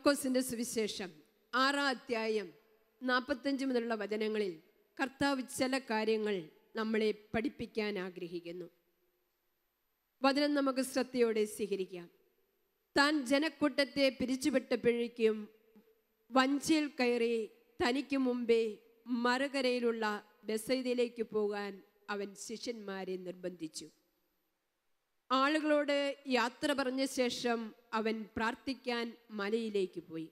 മർക്കോസിന്റെ സുവിശേഷം 6-ാം അധ്യായം 45 മുതലുള്ള വചനങ്ങളിൽ കർത്താവ് ചില കാര്യങ്ങൾ നമ്മളെ പഠിപ്പിക്കാൻ ആഗ്രഹിക്കുന്നു. വചനം നമുക്ക് ശ്രദ്ധയോടെ സ്വീകരിക്കാം. താൻ ജനക്കൂട്ടത്തെ പിരിച്ചുവിട്ടപ്പോഴേക്കും വഞ്ചിയിൽ കയറി തനിക്ക് മുമ്പേ മറുകരയിലുള്ള ബെസയ്ദയിലേക്ക് പോകാൻ അവൻ ശിഷ്യന്മാരെ നിർബന്ധിച്ചു. ആളുകളോട് യാത്ര പറഞ്ഞ ശേഷം അവൻ പ്രാർത്ഥിക്കാൻ മലയിലേക്ക് പോയി.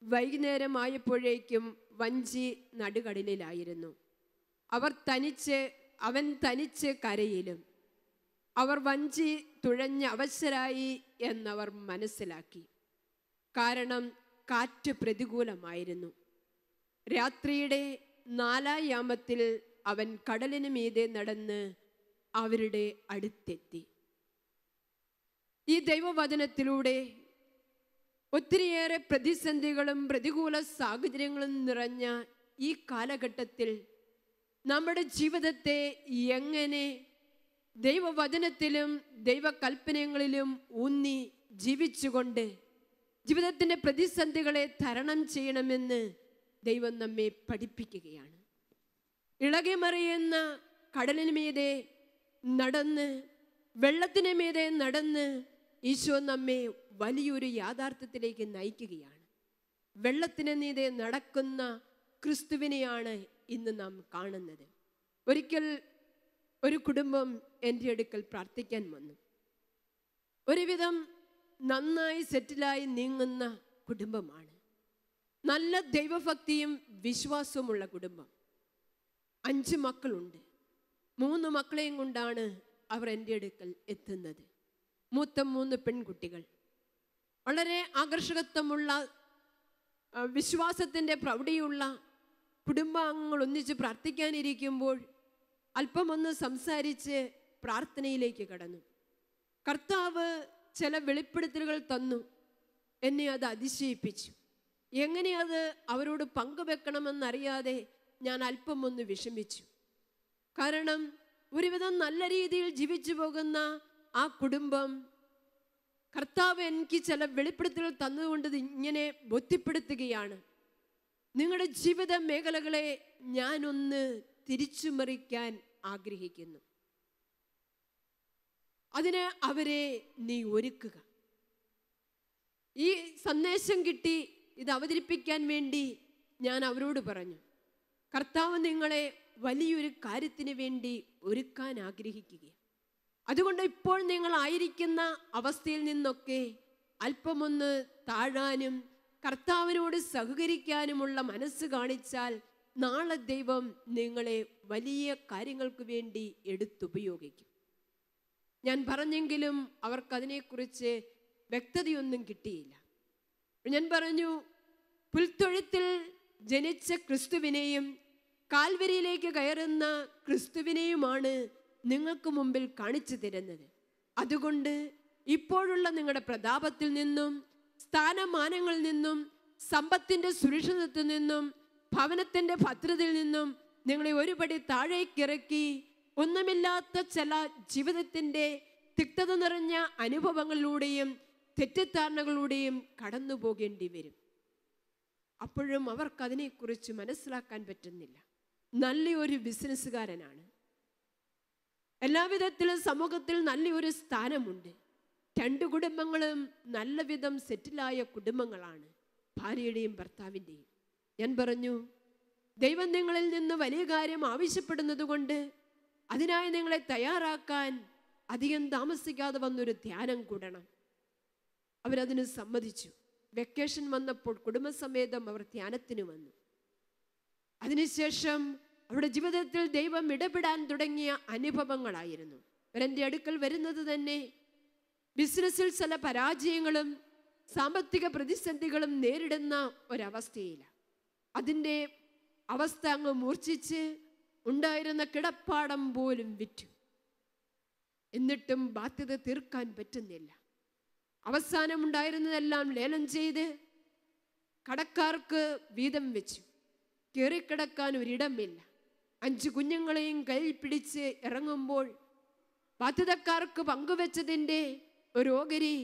വൈകുന്നേരമായപ്പോഴേക്കും വഞ്ചി നടുകടലിലായിരുന്നു. അവൻ തനിച്ച് കരയിലും. അവർ വഞ്ചി തുഴഞ്ഞ് അവശരായി എന്നവർ മനസ്സിലാക്കി. കാരണം കാറ്റ് പ്രതികൂലമായിരുന്നു. രാത്രിയുടെ 4-ാം യാമത്തിൽ അവൻ കടലിന് മീതെ നടന്ന് അവരുടെ അടുത്തെത്തി. ഈ ദൈവവചനത്തിലൂടെ ഒത്തിരിയേറെ പ്രതിസന്ധികളും പ്രതികൂല സാഹചര്യങ്ങളും നിറഞ്ഞ ഈ കാലഘട്ടത്തിൽ നമ്മുടെ ജീവിതത്തെ എങ്ങനെ ദൈവവചനത്തിലും ദൈവകൽപ്പനകളിലും ഊന്നി ജീവിച്ചുകൊണ്ട് ജീവിതത്തിൻ്റെ പ്രതിസന്ധികളെ തരണം ചെയ്യണമെന്ന് ദൈവം നമ്മെ പഠിപ്പിക്കുകയാണ്. ഇളകി മറിയുന്ന കടലിന് മീതെ നടന്ന്, വെള്ളത്തിന് മീതെ നടന്ന് ഈശോ നമ്മെ വലിയൊരു യാഥാർത്ഥ്യത്തിലേക്ക് നയിക്കുകയാണ്. വെള്ളത്തിന് മീതെ നടക്കുന്ന ക്രിസ്തുവിനെയാണ് ഇന്ന് നാം കാണുന്നത്. ഒരിക്കൽ ഒരു കുടുംബം എൻ്റെ അടുക്കൽ പ്രാർത്ഥിക്കാൻ വന്നു. ഒരുവിധം നന്നായി സെറ്റിലായി നീങ്ങുന്ന കുടുംബമാണ്. നല്ല ദൈവഭക്തിയും വിശ്വാസവുമുള്ള കുടുംബം. 5 മക്കളുണ്ട്. 3 മക്കളെയും കൊണ്ടാണ് അവർ എൻ്റെ അടുക്കൽ എത്തുന്നത്. മൂത്ത 3 പെൺകുട്ടികൾ. വളരെ ആകർഷകത്വമുള്ള വിശ്വാസത്തിൻ്റെ പ്രൗഢിയുള്ള കുടുംബാംഗങ്ങൾ ഒന്നിച്ച് പ്രാർത്ഥിക്കാനിരിക്കുമ്പോൾ അല്പമൊന്ന് സംസാരിച്ച് പ്രാർത്ഥനയിലേക്ക് കടന്നു. കർത്താവ് ചില വെളിപ്പെടുത്തലുകൾ തന്നു. എന്നെ അത് അതിശയിപ്പിച്ചു. എങ്ങനെ അത് അവരോട് പങ്കുവെക്കണമെന്നറിയാതെ ഞാൻ അല്പമൊന്ന് വിഷമിച്ചു. കാരണം ഒരുവിധം നല്ല രീതിയിൽ ജീവിച്ചു പോകുന്ന ആ കുടുംബം കർത്താവ് എനിക്ക് ചില വെളിപ്പെടുത്തലുകൾ തന്നുകൊണ്ട് ഇങ്ങനെ ബോധ്യപ്പെടുത്തുകയാണ്. നിങ്ങളുടെ ജീവിത മേഖലകളെ ഞാനൊന്ന് തിരിച്ചുമറിക്കാൻ ആഗ്രഹിക്കുന്നു. അതിന് അവരെ നീ ഒരുക്കുക. ഈ സന്ദേശം കിട്ടി ഇത് അവതരിപ്പിക്കാൻ വേണ്ടി ഞാൻ അവരോട് പറഞ്ഞു, കർത്താവ് നിങ്ങളെ വലിയൊരു കാര്യത്തിന് വേണ്ടി ഒരുക്കാൻ ആഗ്രഹിക്കുകയാണ്. അതുകൊണ്ട് ഇപ്പോൾ നിങ്ങളായിരിക്കുന്ന അവസ്ഥയിൽ നിന്നൊക്കെ അല്പമൊന്ന് താഴാനും കർത്താവിനോട് സഹകരിക്കാനുമുള്ള മനസ്സ് കാണിച്ചാൽ നാളെ ദൈവം നിങ്ങളെ വലിയ കാര്യങ്ങൾക്ക് വേണ്ടി എടുത്തുപയോഗിക്കും. ഞാൻ പറഞ്ഞെങ്കിലും അവർക്കതിനെക്കുറിച്ച് വ്യക്തതയൊന്നും കിട്ടിയില്ല. ഞാൻ പറഞ്ഞു, പുൽത്തൊഴുത്തിൽ ജനിച്ച ക്രിസ്തുവിനെയും കാൽവരിയിലേക്ക് കയറുന്ന ക്രിസ്തുവിനെയുമാണ് നിങ്ങൾക്ക് മുമ്പിൽ കാണിച്ചു തരുന്നത്. അതുകൊണ്ട് ഇപ്പോഴുള്ള നിങ്ങളുടെ പ്രതാപത്തിൽ നിന്നും സ്ഥാനമാനങ്ങളിൽ നിന്നും സമ്പത്തിൻ്റെ സുരക്ഷിതത്വത്തിൽ നിന്നും ഭവനത്തിൻ്റെ ഭദ്രതയിൽ നിന്നും നിങ്ങളെ ഒരുപടി താഴേക്കിറക്കി ഒന്നുമില്ലാത്ത ചില ജീവിതത്തിൻ്റെ തിക്തത നിറഞ്ഞ അനുഭവങ്ങളിലൂടെയും തെറ്റിദ്ധാരണകളിലൂടെയും കടന്നു പോകേണ്ടി വരും. അപ്പോഴും അവർക്കതിനെക്കുറിച്ച് മനസ്സിലാക്കാൻ പറ്റുന്നില്ല. നല്ലൊരു ബിസിനസ്സുകാരനാണ്. എല്ലാവിധത്തിലും സമൂഹത്തിൽ നല്ലൊരു സ്ഥാനമുണ്ട്. 2 കുടുംബങ്ങളും നല്ല വിധം സെറ്റിലായ കുടുംബങ്ങളാണ്, ഭാര്യയുടെയും ഭർത്താവിൻ്റെയും. ഞാൻ പറഞ്ഞു, ദൈവം നിങ്ങളിൽ നിന്ന് വലിയ കാര്യം ആവശ്യപ്പെടുന്നത് കൊണ്ട് അതിനായി നിങ്ങളെ തയ്യാറാക്കാൻ അധികം താമസിക്കാതെ വന്നൊരു ധ്യാനം കൂടണം. അവരതിന് സമ്മതിച്ചു. വെക്കേഷൻ വന്നപ്പോൾ കുടുംബസമേതം അവർ ധ്യാനത്തിന് വന്നു. അതിനുശേഷം അവരുടെ ജീവിതത്തിൽ ദൈവം ഇടപെടാൻ തുടങ്ങിയ അനുഭവങ്ങളായിരുന്നു. അവരെൻ്റെ അടുക്കൽ വരുന്നത് തന്നെ ബിസിനസ്സിൽ ചില പരാജയങ്ങളും സാമ്പത്തിക പ്രതിസന്ധികളും നേരിടുന്ന ഒരവസ്ഥയിലാണ്. അതിൻ്റെ അവസ്ഥ അങ്ങ് മൂർച്ഛിച്ച് ഉണ്ടായിരുന്ന കിടപ്പാടം പോലും വിറ്റു. എന്നിട്ടും ബാധ്യത തീർക്കാൻ പറ്റുന്നില്ല. അവസാനം ഉണ്ടായിരുന്നതെല്ലാം ലേലം ചെയ്ത് കടക്കാർക്ക് വീതം വെച്ചു. കയറിക്കിടക്കാൻ ഒരിടമില്ല. 5 കുഞ്ഞുങ്ങളെയും കയ്യിൽ പിടിച്ച് ഇറങ്ങുമ്പോൾ ബാധ്യതക്കാർക്ക് പങ്കുവെച്ചതിൻ്റെ ഒരു ഓഹരി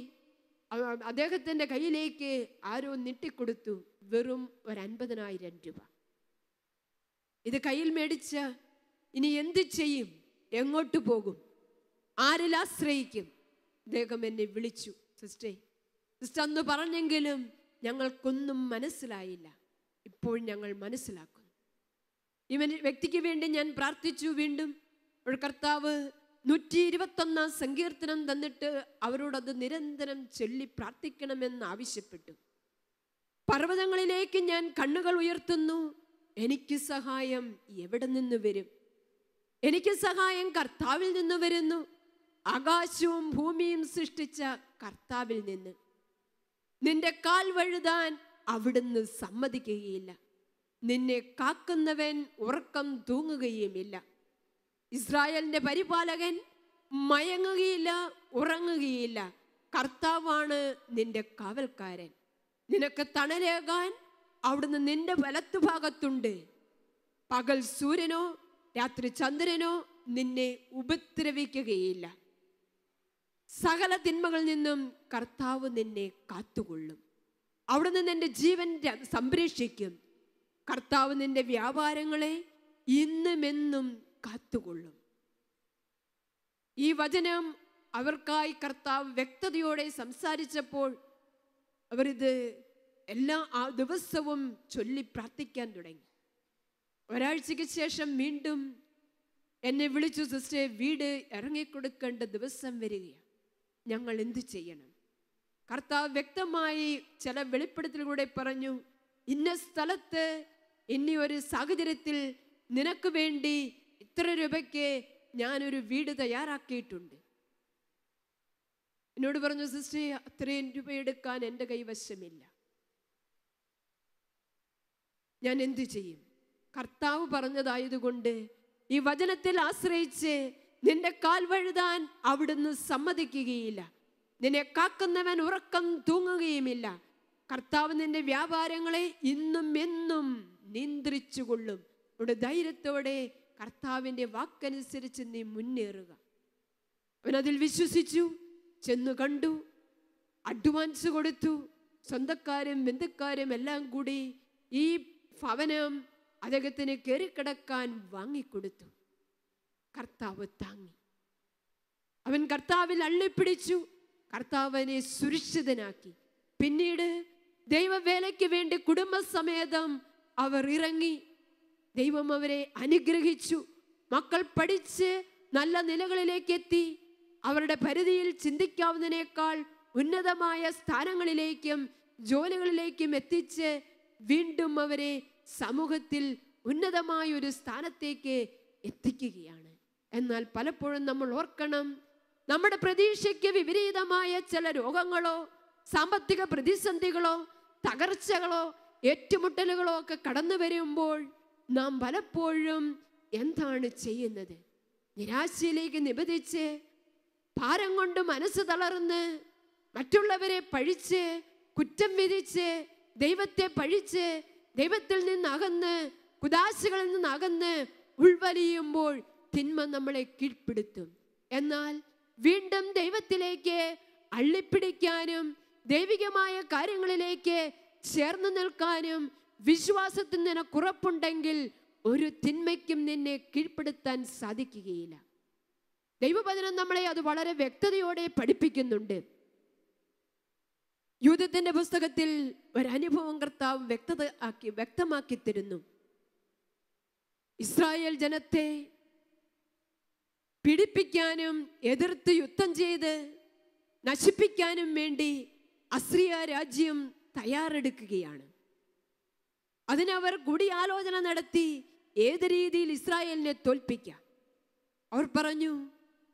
അദ്ദേഹത്തിൻ്റെ കയ്യിലേക്ക് ആരോ നീട്ടിക്കൊടുത്തു. വെറും 50,000 രൂപ. ഇത് കയ്യിൽ മേടിച്ച ഇനി എന്ത് ചെയ്യും? എങ്ങോട്ട് പോകും? ആരിൽ ആശ്രയിക്കും? അദ്ദേഹം എന്നെ വിളിച്ചു. സിസ്റ്റർ അന്ന് പറഞ്ഞെങ്കിലും ഞങ്ങൾക്കൊന്നും മനസ്സിലായില്ല. ഇപ്പോൾ ഞങ്ങൾ മനസ്സിലാക്കുന്നു. വ്യക്തിക്ക് വേണ്ടി ഞാൻ പ്രാർത്ഥിച്ചു. വീണ്ടും ഒരു കർത്താവ് 121 സങ്കീർത്തനം തന്നിട്ട് അവരോടത് നിരന്തരം ചൊല്ലി പ്രാർത്ഥിക്കണമെന്ന് ആവശ്യപ്പെട്ടു. പർവ്വതങ്ങളിലേക്ക് ഞാൻ കണ്ണുകൾ ഉയർത്തുന്നു. എനിക്ക് സഹായം എവിടെ നിന്ന് വരും? എനിക്ക് സഹായം കർത്താവിൽ നിന്ന് വരുന്നു. ആകാശവും ഭൂമിയും സൃഷ്ടിച്ച കർത്താവിൽ നിന്ന്. നിന്റെ കാൽ വഴുതാൻ അവിടുന്ന് സമ്മതിക്കുകയില്ല. നിന്നെ കാക്കുന്നവൻ ഉറക്കം തൂങ്ങുകയുമില്ല. ഇസ്രായേലിന്റെ പരിപാലകൻ മയങ്ങുകയില്ല, ഉറങ്ങുകയില്ല. കർത്താവാണ് നിന്റെ കാവൽക്കാരൻ. നിനക്ക് തണലേകാൻ അവിടുന്ന് നിന്റെ വലത്തുഭാഗത്തുണ്ട്. പകൽ സൂര്യനോ രാത്രി ചന്ദ്രനോ നിന്നെ ഉപദ്രവിക്കുകയില്ല. സകല തിന്മകളിൽ നിന്നും കർത്താവ് നിന്നെ കാത്തുകൊള്ളും. അവിടുന്ന് നിന്റെ ജീവൻ സംരക്ഷിക്കും. കർത്താവ് നിന്റെ വ്യാപാരങ്ങളെ ഇന്നുമെന്നും കാത്തുകൊള്ളും. ഈ വചനം അവർക്കായി കർത്താവ് വ്യക്തതയോടെ സംസാരിച്ചപ്പോൾ അവരിത് എല്ലാ ദിവസവും ചൊല്ലി പ്രാർത്ഥിക്കാൻ തുടങ്ങി. ഒരാഴ്ചയ്ക്ക് ശേഷം വീണ്ടും എന്നെ വിളിച്ചു. സിസ്റ്റർ, വീട് ഇറങ്ങിക്കൊടുക്കേണ്ട ദിവസം വരികയാണ്. ഞങ്ങൾ എന്ത് ചെയ്യണം? കർത്താവ് വ്യക്തമായി ചില വെളിപ്പെടുത്തലുകൂടെ പറഞ്ഞു. ഇന്ന സ്ഥലത്ത് ഇനി ഒരു സാഹചര്യത്തിൽ നിനക്ക് വേണ്ടി ഇത്ര രൂപയ്ക്ക് ഞാനൊരു വീട് തയ്യാറാക്കിയിട്ടുണ്ട്. എന്നോട് പറഞ്ഞു, സിസ്റ്റർ, അത്രയും രൂപ എടുക്കാൻ എൻ്റെ കൈവശമില്ല. ഞാൻ എന്തു ചെയ്യും? കർത്താവ് പറഞ്ഞതായതുകൊണ്ട് ഈ വചനത്തിൽ ആശ്രയിച്ച് നിന്റെ കാൽ വഴുതാൻ അവിടുന്ന് സമ്മതിക്കുകയില്ല. നിന്നെ കാക്കുന്നവൻ ഉറക്കം തൂങ്ങുകയുമില്ല. കർത്താവ് നിന്റെ വ്യാപാരങ്ങളെ ഇന്നും എന്നും നിയന്ത്രിച്ചുകൊള്ളും. അവിടെ ധൈര്യത്തോടെ കർത്താവിൻ്റെ വാക്കനുസരിച്ച് നീ മുന്നേറുക. അവനതിൽ വിശ്വസിച്ചു. ചെന്നു കണ്ടു, അഡ്വാൻസ് കൊടുത്തു. സ്വന്തക്കാരും ബന്ധുക്കാരും എല്ലാം കൂടി ഈ ഭവനം അദ്ദേഹത്തിന് കയറിക്കിടക്കാൻ വാങ്ങിക്കൊടുത്തു. കർത്താവ് താങ്ങി. അവൻ കർത്താവിൽ അള്ളിപ്പിടിച്ചു. കർത്താവിനെ സുരക്ഷിതനാക്കി. പിന്നീട് ദൈവവേലയ്ക്ക് വേണ്ടി കുടുംബസമേതം അവർ ഇറങ്ങി. ദൈവം അവരെ അനുഗ്രഹിച്ചു. മക്കൾ പഠിച്ച് നല്ല നിലകളിലേക്ക് എത്തി. അവരുടെ പരിധിയിൽ ചിന്തിക്കാവുന്നതിനേക്കാൾ ഉന്നതമായ സ്ഥാനങ്ങളിലേക്കും ജോലികളിലേക്കും എത്തിച്ച് വീണ്ടും അവരെ സമൂഹത്തിൽ ഉന്നതമായ ഒരു സ്ഥാനത്തേക്ക് എത്തിക്കുകയാണ്. എന്നാൽ പലപ്പോഴും നമ്മൾ ഓർക്കണം, നമ്മുടെ പ്രതീക്ഷയ്ക്ക് വിപരീതമായ ചില രോഗങ്ങളോ സാമ്പത്തിക പ്രതിസന്ധികളോ തകർച്ചകളോ ഏറ്റുമുട്ടലുകളോ ഒക്കെ കടന്നു വരുമ്പോൾ നാം പലപ്പോഴും എന്താണ് ചെയ്യുന്നത്? നിരാശയിലേക്ക് നിബന്ധിച്ച്, ഭാരം കൊണ്ട് മനസ്സ് തളർന്ന്, മറ്റുള്ളവരെ പഴിച്ച്, കുറ്റം വിധിച്ച്, ദൈവത്തെ പഴിച്ച്, ദൈവത്തിൽ നിന്ന് അകന്ന്, കുദാശകളിൽ നിന്ന് അകന്ന് ഉൾവലിയുമ്പോൾ തിന്മ നമ്മളെ കീഴ്പ്പെടുത്തും. എന്നാൽ വീണ്ടും ദൈവത്തിലേക്ക് അള്ളിപ്പിടിക്കാനും ദൈവികമായ കാര്യങ്ങളിലേക്ക് ചേർന്ന് നിൽക്കാനും വിശ്വാസത്തിൽ നിനക്ക് ഉറപ്പുണ്ടെങ്കിൽ ഒരു തിന്മയ്ക്കും നിന്നെ കീഴ്പ്പെടുത്താൻ സാധിക്കുകയില്ല. ദൈവവചനം നമ്മളെ അത് വളരെ വ്യക്തതയോടെ പഠിപ്പിക്കുന്നുണ്ട്. യൂദത്തിന്റെ പുസ്തകത്തിൽ ഒരനുഭവം കർത്താവ് വ്യക്തമാക്കി തരുന്നു. ഇസ്രായേൽ ജനത്തെ പീഡിപ്പിക്കാനും എതിർത്ത് യുദ്ധം ചെയ്ത് നശിപ്പിക്കാനും വേണ്ടി അസിറിയ രാജ്യം തയ്യാറെടുക്കുകയാണ്. അതിനവർ കൂടിയാലോചന നടത്തി ഏത് രീതിയിൽ ഇസ്രായേലിനെ തോൽപ്പിക്കാം. അവർ പറഞ്ഞു,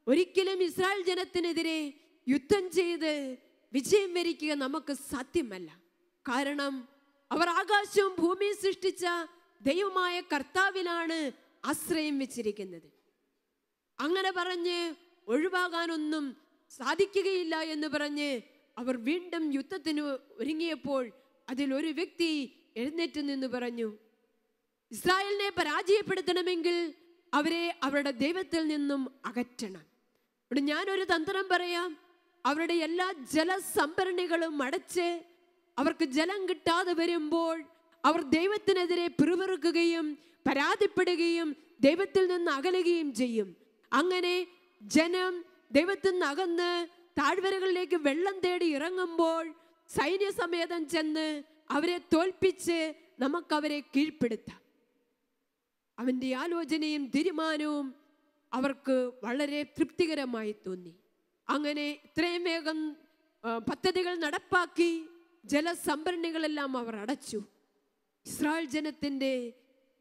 ഒരിക്കലും ഇസ്രായേൽ ജനത്തിനെതിരെ യുദ്ധം ചെയ്ത് വിജയം വരിക്കുക നമുക്ക് സാധ്യമല്ല. കാരണം അവർ ആകാശവും ഭൂമിയും സൃഷ്ടിച്ച ദൈവമായ കർത്താവിലാണ് ആശ്രയം വെച്ചിരിക്കുന്നത്. അങ്ങനെ പറഞ്ഞ് ഒഴിവാകാനൊന്നും സാധിക്കുകയില്ല എന്ന് പറഞ്ഞ് അവർ വീണ്ടും യുദ്ധത്തിന് ഒരുങ്ങിയപ്പോൾ അതിലൊരു വ്യക്തി എഴുന്നേറ്റ് നിന്ന് പറഞ്ഞു, ഇസ്രായേലിനെ പരാജയപ്പെടുത്തണമെങ്കിൽ അവരെ അവരുടെ ദൈവത്തിൽ നിന്നും അകറ്റണം. ഇവിടെ ഞാനൊരു തന്ത്രം പറയാം. അവരുടെ എല്ലാ ജലസംഭരണികളും അടച്ച് അവർക്ക് ജലം കിട്ടാതെ വരുമ്പോൾ അവർ ദൈവത്തിനെതിരെ പിറുപിറുക്കുകയും പരാതിപ്പെടുകയും ദൈവത്തിൽ നിന്ന് അകലുകയും ചെയ്യും. അങ്ങനെ ജനം ദൈവത്തിൽ നിന്ന് അകന്ന് താഴ്വരകളിലേക്ക് വെള്ളം തേടി ഇറങ്ങുമ്പോൾ സൈന്യസമേതം ചെന്ന് അവരെ തോൽപ്പിച്ച് നമുക്കവരെ കീഴ്പ്പെടുത്താം. അവൻ്റെ ആലോചനയും തീരുമാനവും അവർക്ക് വളരെ തൃപ്തികരമായി തോന്നി. അങ്ങനെ ഇത്രയും വേഗം പദ്ധതികൾ നടപ്പാക്കി ജലസംഭരണികളെല്ലാം അവർ അടച്ചു. ഇസ്രായേൽ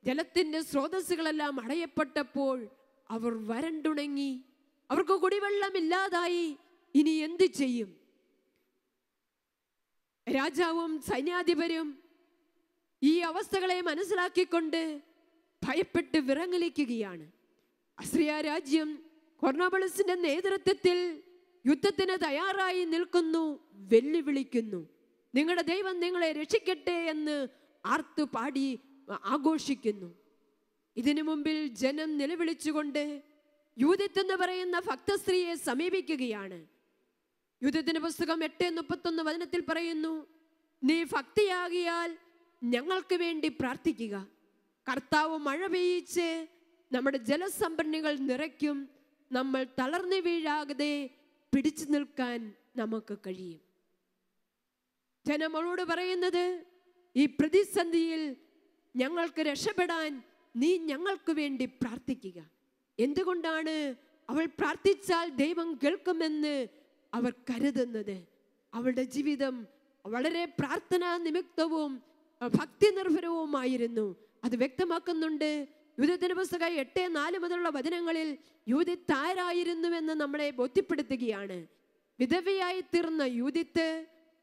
ജലത്തിൻ്റെ സ്രോതസ്സുകളെല്ലാം അടയപ്പെട്ടപ്പോൾ അവർ വരണ്ടുണങ്ങി. അവർക്ക് കുടിവെള്ളമില്ലാതായി. ഇനി എന്ത് ചെയ്യും? രാജാവും സൈന്യാധിപരും ഈ അവസ്ഥകളെ മനസ്സിലാക്കിക്കൊണ്ട് ഭയപ്പെട്ട് വിറങ്ങലിക്കുകയാണ്. അസിറിയ രാജ്യം കൊർണോബളുസിന്റെ നേതൃത്വത്തിൽ യുദ്ധത്തിന് തയ്യാറായി നിൽക്കുന്നു, വെല്ലുവിളിക്കുന്നു. നിങ്ങളുടെ ദൈവം നിങ്ങളെ രക്ഷിക്കട്ടെ എന്ന് ആർത്തു പാടി ആഘോഷിക്കുന്നു. ഇതിനു മുമ്പിൽ ജനം നിലവിളിച്ചുകൊണ്ട് യൂദിത്ത് എന്ന് പറയുന്ന ഭക്തസ്ത്രീയെ സമീപിക്കുകയാണ്. യൂദിത്തിന്റെ പുസ്തകം 8:31 വചനത്തിൽ പറയുന്നു, നീ ഭക്തിയാകിയാൽ ഞങ്ങൾക്ക് വേണ്ടി പ്രാർത്ഥിക്കുക. കർത്താവ് മഴ പെയ്യിച്ച് നമ്മുടെ ജലസംഭരണികൾ നിറയ്ക്കും. നമ്മൾ തളർന്നു വീഴാതെ പിടിച്ചു നിൽക്കാൻ നമുക്ക് കഴിയും. ജനമോളോട് പറയുന്നത്, ഈ പ്രതിസന്ധിയിൽ ഞങ്ങൾക്ക് രക്ഷപ്പെടാൻ നീ ഞങ്ങൾക്ക് വേണ്ടി പ്രാർത്ഥിക്കുക. എന്തുകൊണ്ടാണ് അവൾ പ്രാർത്ഥിച്ചാൽ ദൈവം കേൾക്കുമെന്ന് അവർ കരുതുന്നത്? അവളുടെ ജീവിതം വളരെ പ്രാർത്ഥനാ നിമിത്തവും ഭക്തി നിർഭരവുമായിരുന്നു. അത് വ്യക്തമാക്കുന്നുണ്ട്. യൂദിത്തിന്റെ പുസ്തകം 8:4 മുതലുള്ള വചനങ്ങളിൽ യൂദിത്ത് ആരായിരുന്നുവെന്ന് നമ്മളെ ബോധ്യപ്പെടുത്തുകയാണ്. വിധവയായി തീർന്ന യൂദിത്ത്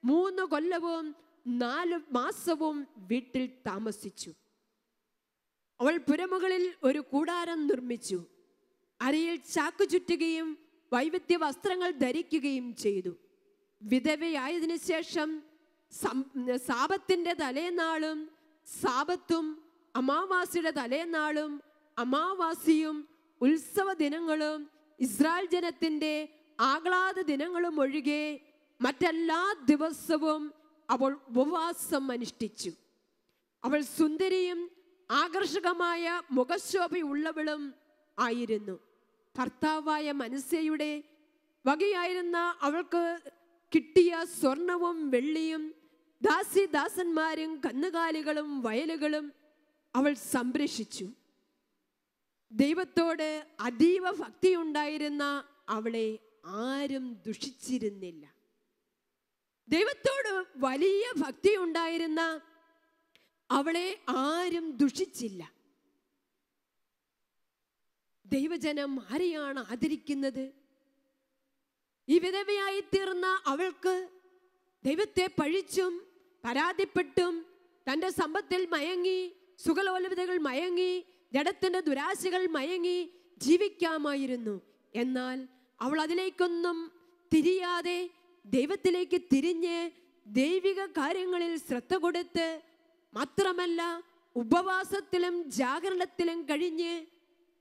3 കൊല്ലവും 4 മാസവും വീട്ടിൽ താമസിച്ചു. അവൾ പുരമുകളിൽ ഒരു കൂടാരം നിർമ്മിച്ചു. അരയിൽ ചാക്ക് ചുറ്റുകയും വൈവിധ്യ വസ്ത്രങ്ങൾ ധരിക്കുകയും ചെയ്തു. വിധവയായതിനു ശേഷം സാപത്തിന്റെ തലേനാളും സാപത്തും അമാവാസിയുടെ തലേനാളും അമാവാസിയും ഉത്സവ ദിനങ്ങളും ഇസ്രായേൽ ജനത്തിന്റെ ആഹ്ലാദ ദിനങ്ങളും ഒഴികെ മറ്റെല്ലാ ദിവസവും അവൾ ഉപവാസം അനുഷ്ഠിച്ചു. അവൾ സുന്ദരിയും ആകർഷകമായ മുഖശോഭയുള്ളവളും ആയിരുന്നു. ഭർത്താവായ മനസ്സയുടെ വകയായിരുന്ന അവൾക്ക് കിട്ടിയ സ്വർണവും വെള്ളിയും ദാസിദാസന്മാരും കന്നുകാലികളും വയലുകളും അവൾ സംരക്ഷിച്ചു. ദൈവത്തോട് അതീവ ഭക്തിയുണ്ടായിരുന്ന അവളെ ആരും ദുഷിച്ചിരുന്നില്ല. ദൈവത്തോട് വലിയ ഭക്തി ഉണ്ടായിരുന്ന അവളെ ആരും ദുഷിച്ചില്ല. ദൈവജനം ആരെയാണ് ആദരിക്കുന്നത്? ഈ വിധവയായി തീർന്ന അവൾക്ക് ദൈവത്തെ പഴിച്ചും പരാതിപ്പെട്ടും തൻ്റെ സമ്പത്തിൽ മയങ്ങി, സുഖലോലുപതകൾ മയങ്ങി, ജഡത്തിന്റെ ദുരാശകൾ മയങ്ങി ജീവിക്കാമായിരുന്നു. എന്നാൽ അവൾ അതിലേക്കൊന്നും തിരിയാതെ ദൈവത്തിലേക്ക് തിരിഞ്ഞ് ദൈവിക കാര്യങ്ങളിൽ ശ്രദ്ധ കൊടുത്ത്, മാത്രമല്ല ഉപവാസത്തിലും ജാഗരണത്തിലും കഴിഞ്ഞ്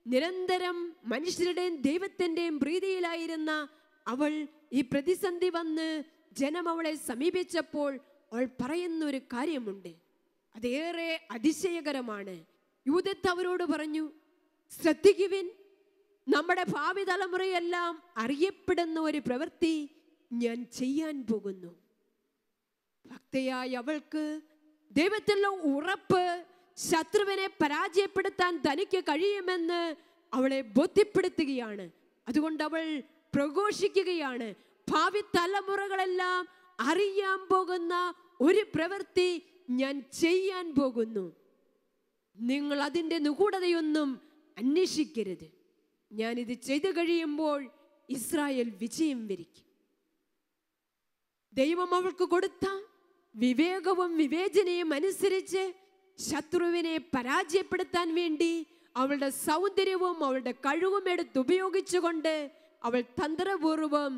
നിരന്തരം മനുഷ്യരുടെയും ദൈവത്തിൻ്റെയും പ്രീതിയിലായിരുന്ന അവൾ ഈ പ്രതിസന്ധി വന്ന് ജനം അവളെ സമീപിച്ചപ്പോൾ അവൾ പറയുന്ന ഒരു കാര്യമുണ്ട്. അതേറെ അതിശയകരമാണ്. യൂദിത്ത് അവരോട് പറഞ്ഞു, ശ്രദ്ധിക്കുവിൻ, നമ്മുടെ ഭാവി തലമുറയെല്ലാം അറിയപ്പെടുന്ന ഒരു പ്രവൃത്തി ഞാൻ ചെയ്യാൻ പോകുന്നു. ഭക്തയായ അവൾക്ക് ദൈവത്തിലുള്ള ഉറപ്പ്, ശത്രുവിനെ പരാജയപ്പെടുത്താൻ തനിക്ക് കഴിയുമെന്ന് അവളെ ബോധ്യപ്പെടുത്തുകയാണ്. അതുകൊണ്ട് അവൾ പ്രഘോഷിക്കുകയാണ്, ഭാവി തലമുറകളെല്ലാം അറിയാൻ പോകുന്ന ഒരു പ്രവൃത്തി ഞാൻ ചെയ്യാൻ പോകുന്നു. നിങ്ങൾ അതിൻ്റെ നിഗൂഢതയൊന്നും അന്വേഷിക്കരുത്. ഞാനിത് ചെയ്തു കഴിയുമ്പോൾ ഇസ്രായേൽ വിജയം വരിക്കും. ദൈവം അവൾക്ക് കൊടുത്ത വിവേകവും വിവേചനയും അനുസരിച്ച് ശത്രുവിനെ പരാജയപ്പെടുത്താൻ വേണ്ടി അവളുടെ സൗന്ദര്യവും അവളുടെ കഴിവും എടുത്ത് ഉപയോഗിച്ചുകൊണ്ട് അവൾ തന്ത്രപൂർവം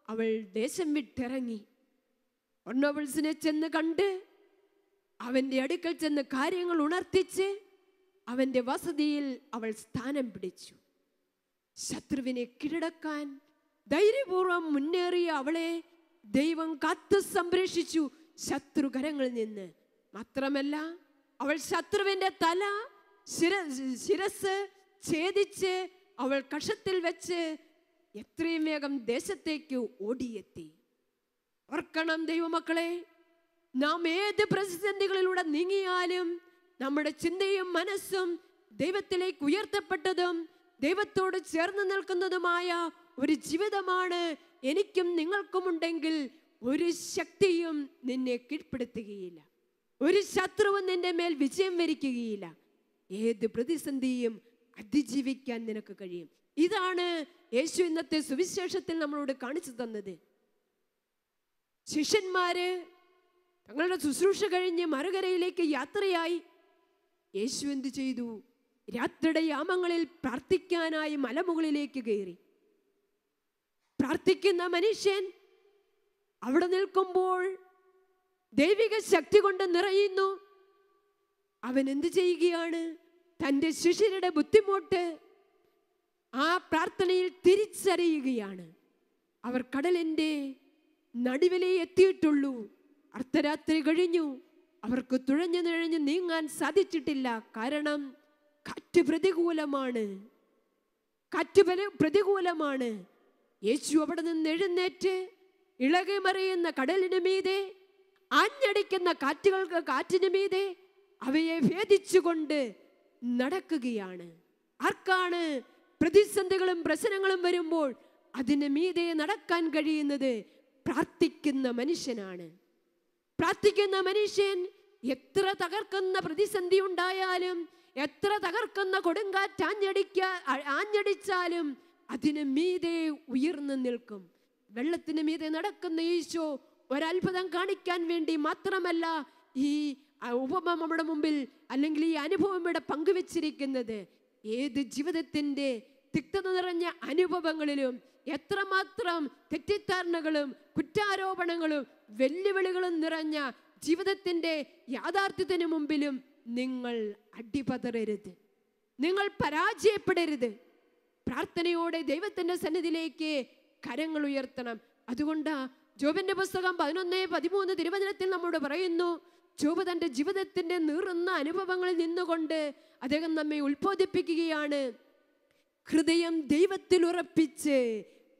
അവൾ ദേശം വിട്ടിറങ്ങി. ഒർണോബിൾസിനെ ചെന്ന് കണ്ട് അവൻ്റെ അടുക്കൽ ചെന്ന് കാര്യങ്ങൾ ഉണർത്തിച്ച് അവൻ്റെ വസതിയിൽ അവൾ സ്ഥാനം പിടിച്ചു. ശത്രുവിനെ കീഴടക്കാൻ ധൈര്യപൂർവ്വം മുന്നേറിയ അവളെ ദൈവം കാത്തു സംരക്ഷിച്ചു ശത്രുകരങ്ങളിൽ നിന്ന്. മാത്രമല്ല, അവൾ ശത്രുവിന്റെ തല ശിരസ് ഛേദിച്ച് അവൾ കഷത്തിൽ വെച്ച് എത്രയും വേഗം ദേശത്തേക്ക് ഓടിയെത്തി. ഓർക്കണം ദൈവമക്കളെ, നാം ഏത് പ്രതിസന്ധികളിലൂടെ നീങ്ങിയാലും നമ്മുടെ ചിന്തയും മനസ്സും ദൈവത്തിലേക്ക് ഉയർത്തപ്പെട്ടതും ദൈവത്തോട് ചേർന്ന് നിൽക്കുന്നതുമായ ഒരു ജീവിതമാണ് എനിക്കും നിങ്ങൾക്കുമുണ്ടെങ്കിൽ ഒരു ശക്തിയും നിന്നെ കീഴ്പ്പെടുത്തുകയില്ല. ഒരു ശത്രുവും നിന്റെ മേൽ വിജയം വരിക്കുകയില്ല. ഏത് പ്രതിസന്ധിയും അതിജീവിക്കാൻ നിനക്ക് കഴിയും. ഇതാണ് യേശു ഇന്നത്തെ സുവിശേഷത്തിൽ നമ്മളോട് കാണിച്ചു തന്നത്. ശിഷ്യന്മാര് തങ്ങളുടെ ശുശ്രൂഷ കഴിഞ്ഞ് മറുകരയിലേക്ക് യാത്രയായി. യേശു എന്ത് ചെയ്തു? രാത്രിയുടെ യാമങ്ങളിൽ പ്രാർത്ഥിക്കാനായി മലമുകളിലേക്ക് കയറി. പ്രാർത്ഥിക്കുന്ന മനുഷ്യൻ അവിടെ നിൽക്കുമ്പോൾ ദൈവിക ശക്തി കൊണ്ട് നിറയുന്നു. അവൻ എന്ത് ചെയ്യുകയാണ്? തൻ്റെ ശിഷ്യരുടെ ബുദ്ധിമുട്ട് ആ പ്രാർത്ഥനയിൽ തിരിച്ചറിയുകയാണ്. അവർ കടലിൻ്റെ നടുവിലേ എത്തിയിട്ടുള്ളൂ. അർദ്ധരാത്രി കഴിഞ്ഞു. അവർക്ക് തുഴഞ്ഞു നിഴഞ്ഞു നീങ്ങാൻ സാധിച്ചിട്ടില്ല. കാരണം കാറ്റ് പ്രതികൂലമാണ്. യേശു അവിടെ നിന്ന് എഴുന്നേറ്റ് ഇളകി മറിയുന്ന കടലിന് മീതെ, ആഞ്ഞടിക്കുന്ന കാറ്റിന് മീതെ അവയെ ഭേദിച്ചുകൊണ്ട് നടക്കുകയാണ്. ആർക്കാണ് പ്രതിസന്ധികളും പ്രശ്നങ്ങളും വരുമ്പോൾ അതിന് മീതെ നടക്കാൻ കഴിയുന്നത്? പ്രാർത്ഥിക്കുന്ന മനുഷ്യനാണ്. പ്രാർത്ഥിക്കുന്ന മനുഷ്യൻ എത്ര തകർക്കുന്ന പ്രതിസന്ധി ഉണ്ടായാലും, എത്ര തകർക്കുന്ന കൊടുങ്കാറ്റ് ആഞ്ഞടിച്ചാലും അതിന് മീതെ ഉയർന്നു നിൽക്കും. വെള്ളത്തിന് മീതെ നടക്കുന്ന ഈശോ ഒരത്ഭുതം കാണിക്കാൻ വേണ്ടി മാത്രമല്ല ഈ ഉപമ നമ്മുടെ മുമ്പിൽ അല്ലെങ്കിൽ ഈ അനുഭവം ഇവിടെ പങ്കുവെച്ചിരിക്കുന്നത്. ഏത് ജീവിതത്തിൻ്റെ തിക്തത നിറഞ്ഞ അനുഭവങ്ങളിലും എത്രമാത്രം തെറ്റിദ്ധാരണകളും കുറ്റാരോപണങ്ങളും വെല്ലുവിളികളും നിറഞ്ഞ ജീവിതത്തിൻ്റെ യാഥാർത്ഥ്യത്തിന് മുമ്പിലും നിങ്ങൾ അടിപതറരുത്, നിങ്ങൾ പരാജയപ്പെടരുത്. പ്രാർത്ഥനയോടെ ദൈവത്തിൻ്റെ സന്നിധിയിലേക്ക് കരങ്ങൾ ഉയർത്തണം. അതുകൊണ്ട് ജോബിന്റെ പുസ്തകം 11:13 തിരുവചനത്തിൽ നമ്മോട് പറയുന്നു, ജോബ് തൻ്റെ ജീവിതത്തിൻ്റെ നീറുന്ന അനുഭവങ്ങളിൽ നിന്നുകൊണ്ട് അദ്ദേഹം നമ്മെ ഉത്ബോധിപ്പിക്കുകയാണ്. ഹൃദയം ദൈവത്തിൽ ഉറപ്പിച്ച്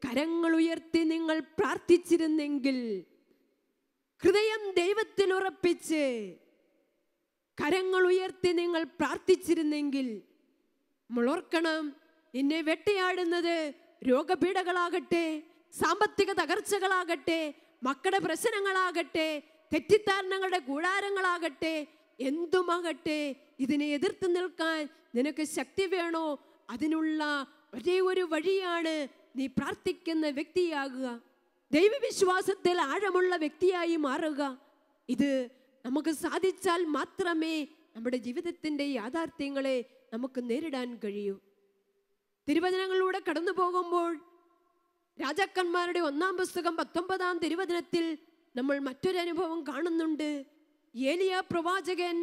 കരങ്ങൾ ഉയർത്തി നിങ്ങൾ പ്രാർത്ഥിച്ചിരുന്നെങ്കിൽ, ഹൃദയം ദൈവത്തിൽ ഉറപ്പിച്ച് കരങ്ങൾ ഉയർത്തി നിങ്ങൾ പ്രാർത്ഥിച്ചിരുന്നെങ്കിൽ, നമ്മൾ ഓർക്കണം, നിന്നെ വെട്ടിയാടുന്നത് രോഗപീഠകളാകട്ടെ, സാമ്പത്തിക തകർച്ചകളാകട്ടെ, മക്കളുടെ പ്രശ്നങ്ങളാകട്ടെ, തെറ്റിദ്ധാരണകളുടെ കൂടാരങ്ങളാകട്ടെ, എന്തുമാകട്ടെ, ഇതിനെ എതിർത്ത് നിൽക്കാൻ നിനക്ക് ശക്തി വേണോ? അതിനുള്ള ഒരേ ഒരു വഴിയാണ് നീ പ്രാർത്ഥിക്കുന്ന വ്യക്തിയാകുക, ദൈവവിശ്വാസത്തിൽ ആഴമുള്ള വ്യക്തിയായി മാറുക. ഇത് നമുക്ക് സാധിച്ചാൽ മാത്രമേ നമ്മുടെ ജീവിതത്തിൻ്റെ യാഥാർത്ഥ്യങ്ങളെ നമുക്ക് നേരിടാൻ കഴിയൂ. തിരുവചനങ്ങളിലൂടെ കടന്നു പോകുമ്പോൾ രാജാക്കന്മാരുടെ 1-ാം പുസ്തകം 19-ാം തിരുവചനത്തിൽ നമ്മൾ മറ്റൊരു അനുഭവം കാണുന്നുണ്ട്. ഏലിയ പ്രവാചകൻ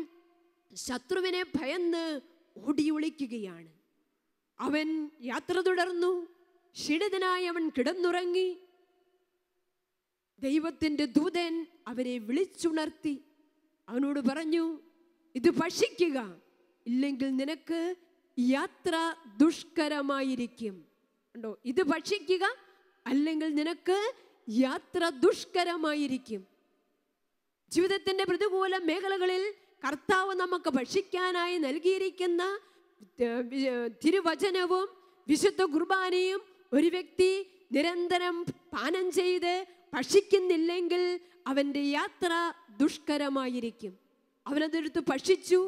ശത്രുവിനെ ഭയന്ന് ഓടിയൊളിക്കുകയാണ്. അവൻ യാത്ര തുടർന്നു. ക്ഷീണിതനായി അവൻ കിടന്നുറങ്ങി. ദൈവത്തിൻ്റെ ദൂതൻ അവനെ വിളിച്ചുണർത്തി. അവനോട് പറഞ്ഞു, ഇത് ഭക്ഷിക്കുക, ഇല്ലെങ്കിൽ നിനക്ക് യാത്ര ദുഷ്കരമായിരിക്കും. കണ്ടോ, ഇത് ഭക്ഷിക്കുക, അല്ലെങ്കിൽ നിനക്ക് യാത്ര ദുഷ്കരമായിരിക്കും. ജീവിതത്തിൻ്റെ പ്രതികൂല മേഖലകളിൽ കർത്താവ് നമുക്ക് ഭക്ഷിക്കാനായി നൽകിയിരിക്കുന്ന തിരുവചനവും വിശുദ്ധ കുർബാനയും ഒരു വ്യക്തി നിരന്തരം പാനം ചെയ്ത് ഭക്ഷിക്കുന്നില്ലെങ്കിൽ അവൻ്റെ യാത്ര ദുഷ്കരമായിരിക്കും. അവനതെടുത്ത് ഭക്ഷിച്ചു,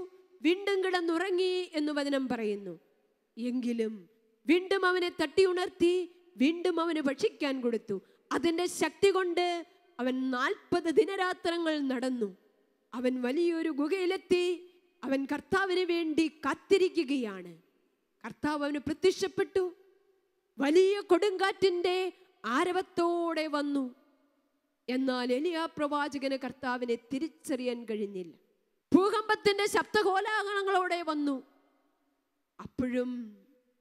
വീണ്ടും കിടന്നുറങ്ങി എന്ന് വചനം പറയുന്നു. എങ്കിലും വീണ്ടും അവനെ തട്ടി ഉണർത്തി, വീണ്ടും അവന് ഭക്ഷിക്കാൻ കൊടുത്തു. അതിൻ്റെ ശക്തി കൊണ്ട് അവൻ 40 ദിനരാത്രങ്ങൾ നടന്നു. അവൻ വലിയൊരു ഗുഹയിലെത്തി. അവൻ കർത്താവിന് വേണ്ടി കാത്തിരിക്കുകയാണ്. കർത്താവ് അവന് പ്രത്യക്ഷപ്പെട്ടു. വലിയ കൊടുങ്കാറ്റിൻ്റെ ആരവത്തോടെ വന്നു. എന്നാൽ എലിയാ പ്രവാചകന് കർത്താവിനെ തിരിച്ചറിയാൻ കഴിഞ്ഞില്ല. ഭൂകമ്പത്തിൻ്റെ ശബ്ദകോലാഹലങ്ങളോടെ വന്നു. അപ്പോഴും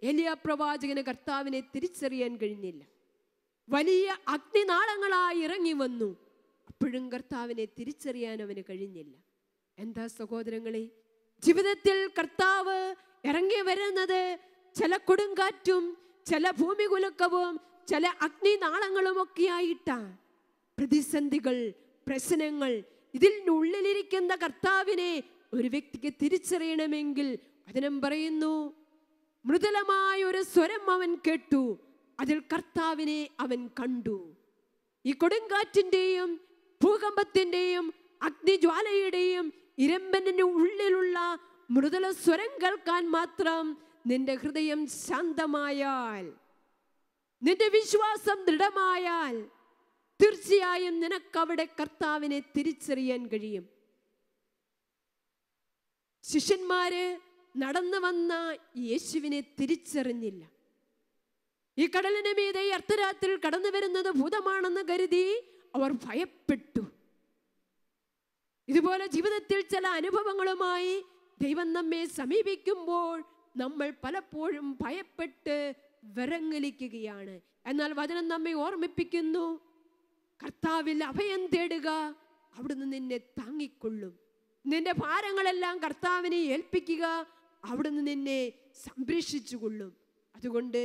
എലിയാ പ്രവാചകന് കർത്താവിനെ തിരിച്ചറിയാൻ കഴിഞ്ഞില്ല. വലിയ അഗ്നിനാളങ്ങളായി ഇറങ്ങി വന്നു. അപ്പോഴും കർത്താവിനെ തിരിച്ചറിയാൻ അവന് കഴിഞ്ഞില്ല. എന്താ സഹോദരങ്ങളെ, ജീവിതത്തിൽ കർത്താവ് ഇറങ്ങി വരുന്നത് ചില കൊടുങ്കാറ്റും ചില ഭൂമികുലുക്കവും ചില അഗ്നിനാളങ്ങളും ഒക്കെ ആയിട്ടാണ്. പ്രതിസന്ധികൾ, പ്രശ്നങ്ങൾ, ഇതിനുള്ളിലിരിക്കുന്ന കർത്താവിനെ ഒരു വ്യക്തിക്ക് തിരിച്ചറിയണമെങ്കിൽ വചനം പറയുന്നു, മൃദുലമായ ഒരു സ്വരം അവൻ കേട്ടു, അതിൽ കർത്താവിനെ അവൻ കണ്ടു. ഈ കൊടുങ്കാറ്റിന്റെയും ഭൂകമ്പത്തിന്റെയും അഗ്നിജ്വാലയുടെയും ഇരമ്പലിന്റെ ഉള്ളിലുള്ള മൃദുല സ്വരം കേൾക്കാൻ മാത്രം നിന്റെ ഹൃദയം ശാന്തമായാൽ, നിന്റെ വിശ്വാസം ദൃഢമായാൽ തീർച്ചയായും നിനക്കവിടെ കർത്താവിനെ തിരിച്ചറിയാൻ കഴിയും. ശിഷ്യന്മാര് നടന്നു വന്ന യേശുവിനെ തിരിച്ചറിഞ്ഞില്ല. ഈ കടലിന് മീതെ അർദ്ധരാത്രിയിൽ കടന്നു വരുന്നത് ഭൂതമാണെന്ന് കരുതി അവർ ഭയപ്പെട്ടു. ഇതുപോലെ ജീവിതത്തിൽ ചില അനുഭവങ്ങളുമായി ദൈവം നമ്മെ സമീപിക്കുമ്പോൾ നമ്മൾ പലപ്പോഴും ഭയപ്പെട്ട് വിറങ്ങലിക്കുകയാണ്. എന്നാൽ വചനം നമ്മെ ഓർമ്മിപ്പിക്കുന്നു, കർത്താവിൽ അഭയം തേടുക, അവിടുന്ന് നിന്നെ താങ്ങിക്കൊള്ളും. നിന്റെ ഭാരങ്ങളെല്ലാം കർത്താവിനെ ഏൽപ്പിക്കുക, അവിടുന്ന് നിന്നെ സംരക്ഷിച്ചുകൊള്ളും. അതുകൊണ്ട്